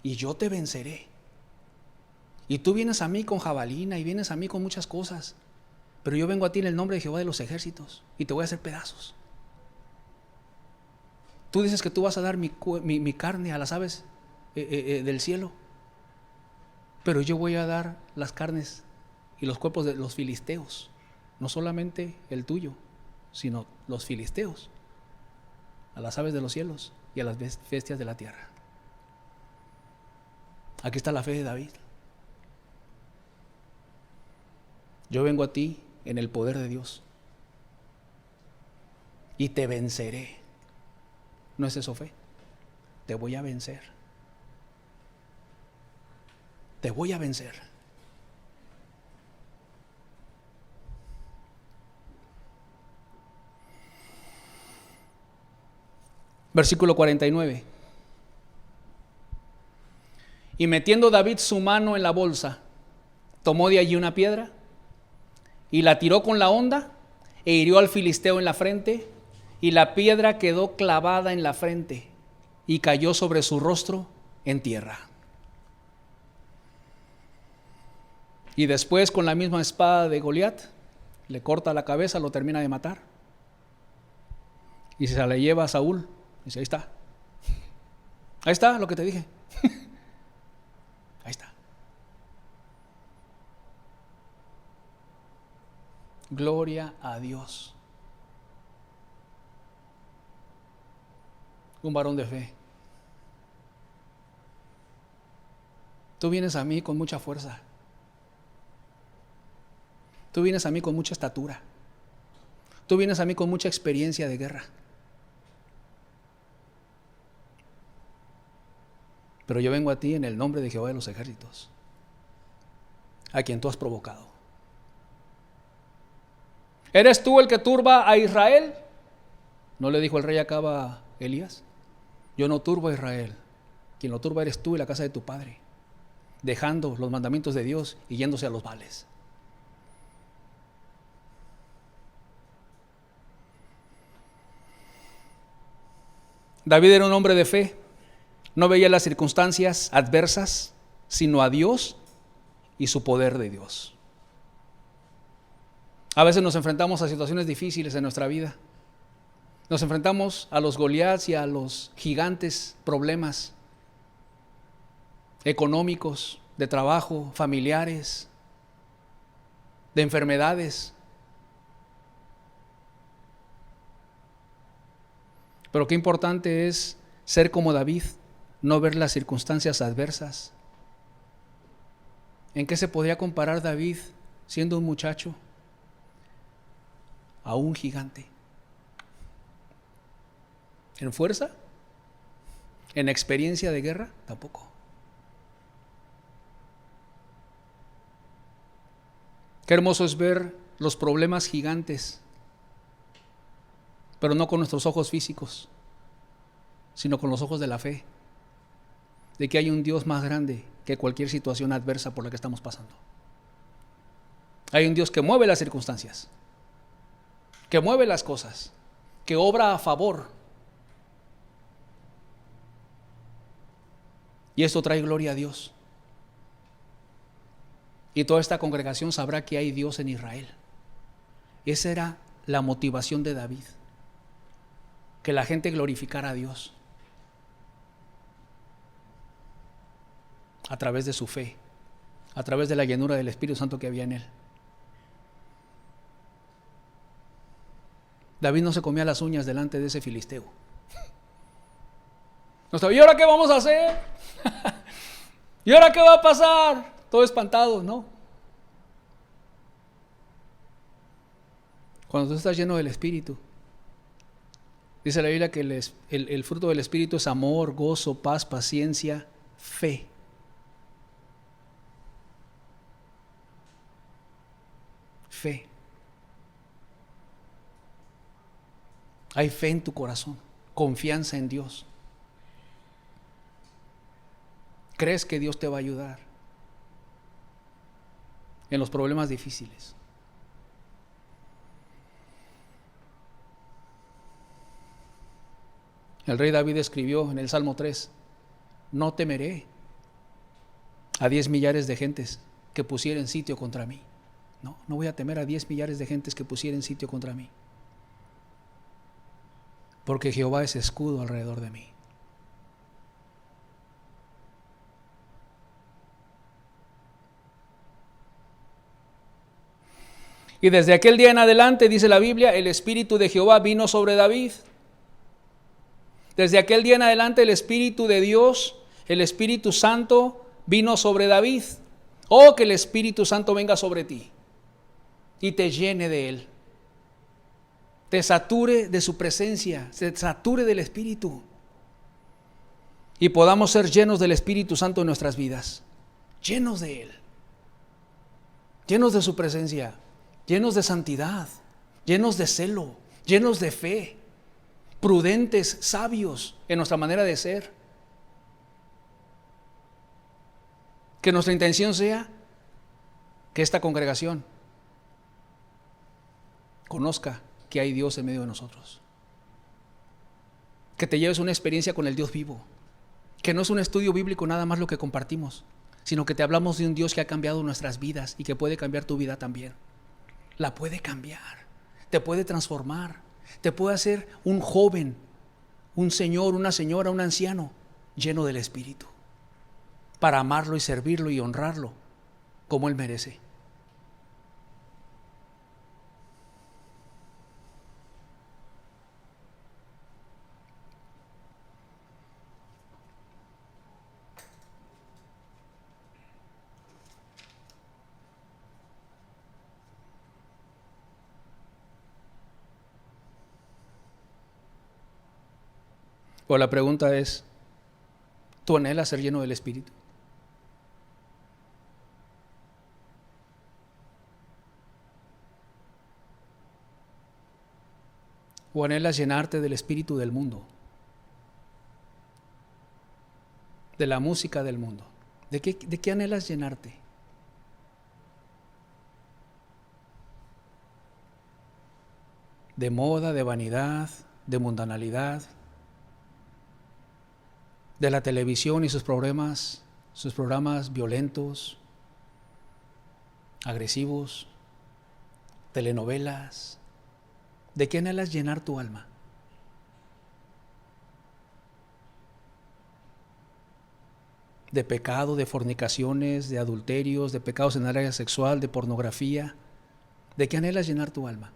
y yo te venceré. Y tú vienes a mí con jabalina, y vienes a mí con muchas cosas, pero yo vengo a ti en el nombre de Jehová de los ejércitos, y te voy a hacer pedazos. Tú dices que tú vas a dar mi carne a las aves del cielo, pero yo voy a dar las carnes y los cuerpos de los filisteos, no solamente el tuyo, sino los filisteos, a las aves de los cielos y a las bestias de la tierra. Aquí está la fe de David. Yo vengo a ti en el poder de Dios y te venceré. ¿No es eso fe? Te voy a vencer. Te voy a vencer. Versículo 49. Y metiendo David su mano en la bolsa, tomó de allí una piedra y la tiró con la honda e hirió al filisteo en la frente, y la piedra quedó clavada en la frente y cayó sobre su rostro en tierra. Y después, con la misma espada de Goliat, le corta la cabeza, lo termina de matar y se la lleva a Saúl. Dice: ahí está lo que te dije. Ahí está. Gloria a Dios. Un varón de fe. Tú vienes a mí con mucha fuerza. Tú vienes a mí con mucha estatura. Tú vienes a mí con mucha experiencia de guerra. Pero yo vengo a ti en el nombre de Jehová de los ejércitos, a quien tú has provocado. ¿Eres tú el que turba a Israel? ¿No le dijo el rey Acab a Elías? Yo no turbo a Israel. Quien lo turba eres tú y la casa de tu padre, dejando los mandamientos de Dios y yéndose a los Baales. David era un hombre de fe. No veía las circunstancias adversas, sino a Dios y su poder de Dios. A veces nos enfrentamos a situaciones difíciles en nuestra vida. Nos enfrentamos a los Goliats y a los gigantes problemas económicos, de trabajo, familiares, de enfermedades. Pero qué importante es ser como David, no ver las circunstancias adversas. ¿En qué se podría comparar David siendo un muchacho a un gigante? ¿En fuerza? ¿En experiencia de guerra? Tampoco. Qué hermoso es ver los problemas gigantes, pero no con nuestros ojos físicos, sino con los ojos de la fe, de que hay un Dios más grande que cualquier situación adversa por la que estamos pasando. Hay un Dios que mueve las circunstancias, que mueve las cosas, que obra a favor. Y esto trae gloria a Dios. Y toda esta congregación sabrá que hay Dios en Israel. Esa era la motivación de David, que la gente glorificara a Dios a través de su fe, a través de la llenura del Espíritu Santo que había en él. David no se comía las uñas delante de ese filisteo. No estaba: ¿y ahora qué vamos a hacer? ¿Y ahora qué va a pasar? Todo espantado, ¿no? Cuando tú estás lleno del Espíritu, dice la Biblia que el fruto del Espíritu es amor, gozo, paz, paciencia, fe. Fe. Hay fe en tu corazón, confianza en Dios. ¿Crees que Dios te va a ayudar en los problemas difíciles? El rey David escribió en el Salmo 3: no temeré a 10 millares de gentes que pusieren sitio contra mí. No voy a temer a 10 millares de gentes que pusieren sitio contra mí, porque Jehová es escudo alrededor de mí. Y desde aquel día en adelante, dice la Biblia, el Espíritu de Jehová vino sobre David. Desde aquel día en adelante el Espíritu de Dios, el Espíritu Santo, vino sobre David. Oh, que el Espíritu Santo venga sobre ti y te llene de Él, te sature de su presencia, se sature del Espíritu, y podamos ser llenos del Espíritu Santo en nuestras vidas, llenos de Él, llenos de su presencia, llenos de santidad, llenos de celo, llenos de fe, prudentes, sabios en nuestra manera de ser. Que nuestra intención sea que esta congregación conozca que hay Dios en medio de nosotros. Que te lleves una experiencia con el Dios vivo. Que no es un estudio bíblico nada más lo que compartimos, sino que te hablamos de un Dios que ha cambiado nuestras vidas y que puede cambiar tu vida también. La puede cambiar, te puede transformar, te puede hacer un joven, un señor, una señora, un anciano lleno del Espíritu, para amarlo y servirlo y honrarlo como Él merece. O la pregunta es, ¿tú anhelas ser lleno del Espíritu? ¿O anhelas llenarte del espíritu del mundo? De la música del mundo. ¿De qué anhelas llenarte? ¿De moda, de vanidad, de mundanalidad? ¿De la televisión y sus programas violentos, agresivos, telenovelas? ¿De qué anhelas llenar tu alma? ¿De pecado, de fornicaciones, de adulterios, de pecados en el área sexual, de pornografía? ¿De qué anhelas llenar tu alma?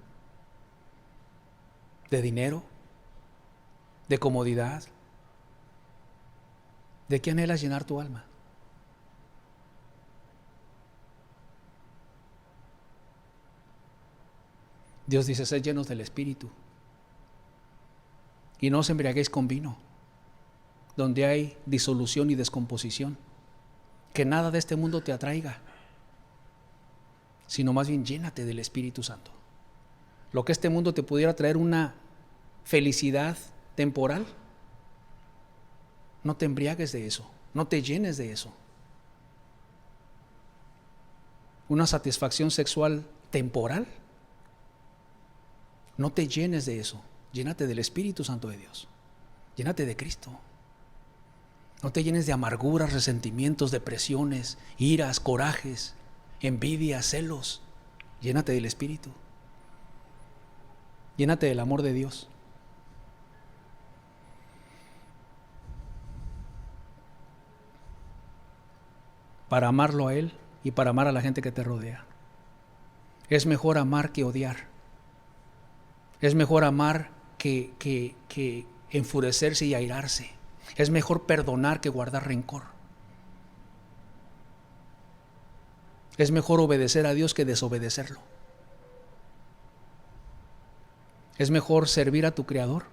¿De dinero? ¿De comodidad? ¿De qué anhelas llenar tu alma? Dios dice, sed llenos del Espíritu y no os embriaguéis con vino, donde hay disolución y descomposición. Que nada de este mundo te atraiga, sino más bien llénate del Espíritu Santo. Lo que este mundo te pudiera traer una felicidad temporal, no te embriagues de eso, no te llenes de eso. Una satisfacción sexual temporal, no te llenes de eso. Llénate del Espíritu Santo de Dios. Llénate de Cristo. No te llenes de amarguras, resentimientos, depresiones, iras, corajes, envidias, celos. Llénate del Espíritu. Llénate del amor de Dios. Para amarlo a Él y para amar a la gente que te rodea. Es mejor amar que odiar. Es mejor amar que enfurecerse y airarse. Es mejor perdonar que guardar rencor. Es mejor obedecer a Dios que desobedecerlo. Es mejor servir a tu Creador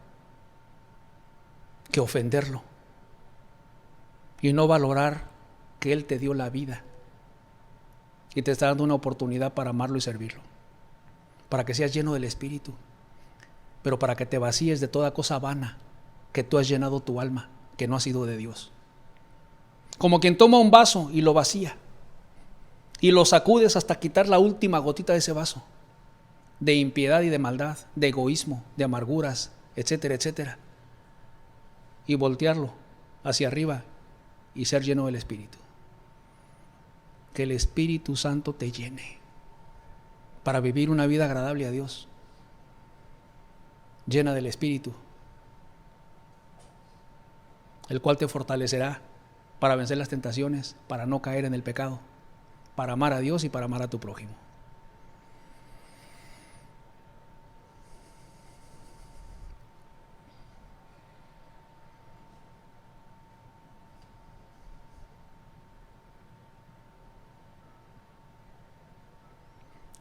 que ofenderlo y no valorar que Él te dio la vida y te está dando una oportunidad para amarlo y servirlo, para que seas lleno del Espíritu, pero para que te vacíes de toda cosa vana que tú has llenado tu alma, que no ha sido de Dios. Como quien toma un vaso y lo vacía y lo sacudes hasta quitar la última gotita de ese vaso, de impiedad y de maldad, de egoísmo, de amarguras, etcétera, etcétera, y voltearlo hacia arriba y ser lleno del Espíritu. Que el Espíritu Santo te llene para vivir una vida agradable a Dios, llena del Espíritu, el cual te fortalecerá para vencer las tentaciones, para no caer en el pecado, para amar a Dios y para amar a tu prójimo.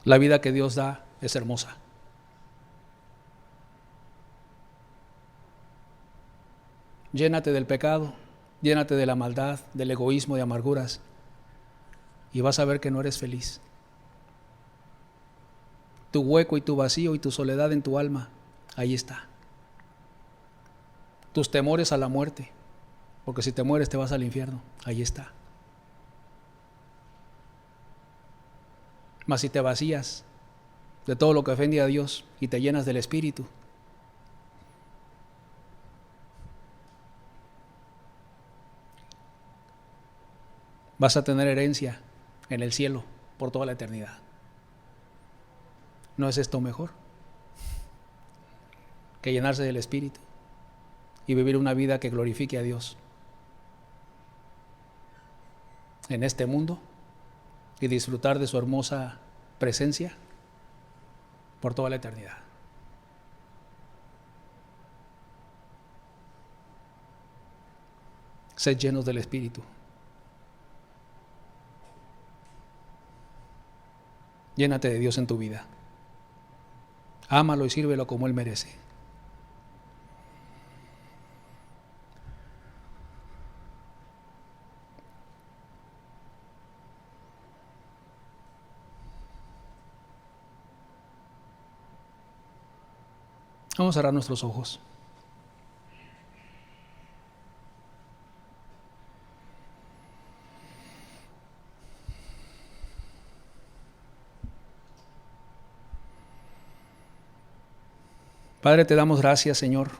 La vida que Dios da es hermosa. Llénate del pecado, llénate de la maldad, del egoísmo, de amarguras, y vas a ver que no eres feliz. Tu hueco y tu vacío y tu soledad en tu alma, ahí está. tus temores a la muerte, porque si te mueres te vas al infierno, ahí está. Mas si te vacías de todo lo que ofende a Dios y te llenas del Espíritu, vas a tener herencia en el cielo por toda la eternidad. ¿No es esto mejor que llenarse del Espíritu y vivir una vida que glorifique a Dios en este mundo y disfrutar de su hermosa presencia por toda la eternidad? Sed llenos del Espíritu. Llénate de Dios en tu vida. Ámalo y sírvelo como Él merece. Vamos a cerrar nuestros ojos. Padre, te damos gracias, Señor,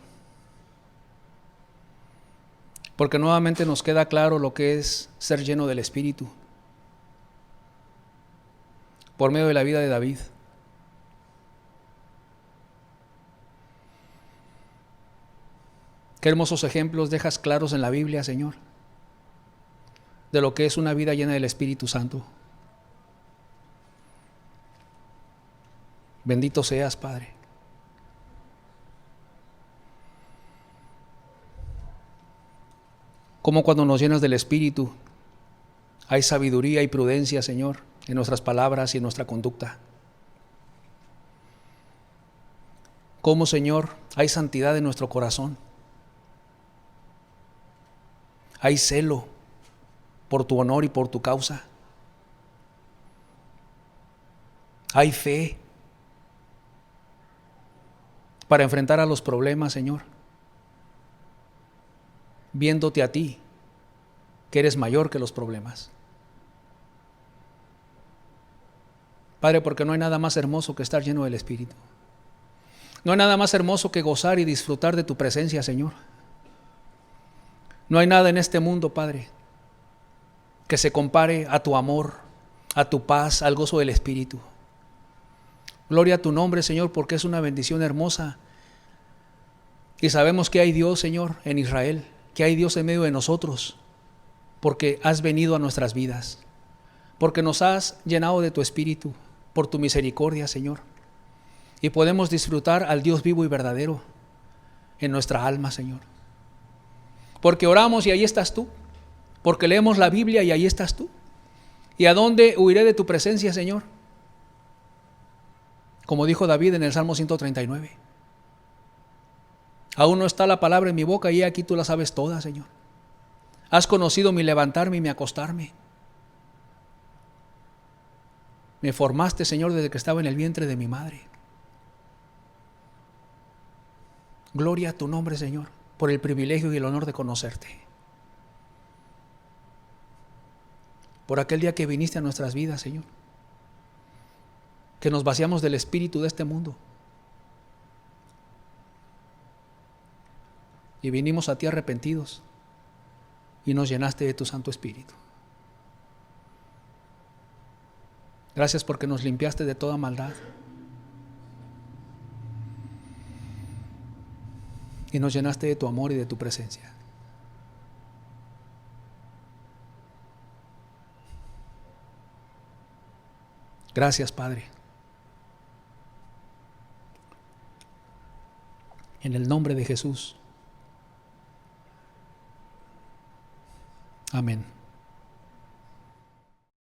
porque nuevamente nos queda claro lo que es ser lleno del Espíritu por medio de la vida de David. Qué hermosos ejemplos dejas claros en la Biblia, Señor, de lo que es una vida llena del Espíritu Santo. Bendito seas, Padre. Como cuando nos llenas del Espíritu, hay sabiduría y prudencia, Señor, en nuestras palabras y en nuestra conducta. Como, Señor, hay santidad en nuestro corazón. Hay celo por tu honor y por tu causa. Hay fe para enfrentar a los problemas, Señor, viéndote a ti, que eres mayor que los problemas. Padre, porque no hay nada más hermoso que estar lleno del Espíritu. No hay nada más hermoso que gozar y disfrutar de tu presencia, Señor. No hay nada en este mundo, Padre, que se compare a tu amor, a tu paz, al gozo del Espíritu. Gloria a tu nombre, Señor, porque es una bendición hermosa. Y sabemos que hay Dios, Señor, en Israel, que hay Dios en medio de nosotros, porque has venido a nuestras vidas, porque nos has llenado de tu Espíritu, por tu misericordia, Señor. Y podemos disfrutar al Dios vivo y verdadero en nuestra alma, Señor. Porque oramos y ahí estás tú, porque leemos la Biblia y ahí estás tú. ¿Y a dónde huiré de tu presencia, Señor? Como dijo David en el Salmo 139. Aún no está la palabra en mi boca y aquí tú la sabes toda, Señor. Has conocido mi levantarme y mi acostarme. Me formaste, Señor, desde que estaba en el vientre de mi madre. Gloria a tu nombre, Señor, por el privilegio y el honor de conocerte. Por aquel día que viniste a nuestras vidas, Señor. Que nos vaciamos del espíritu de este mundo. Y vinimos a ti arrepentidos. Y nos llenaste de tu Santo Espíritu. Gracias porque nos limpiaste de toda maldad. Y nos llenaste de tu amor y de tu presencia. Gracias, Padre. En el nombre de Jesús. Amén.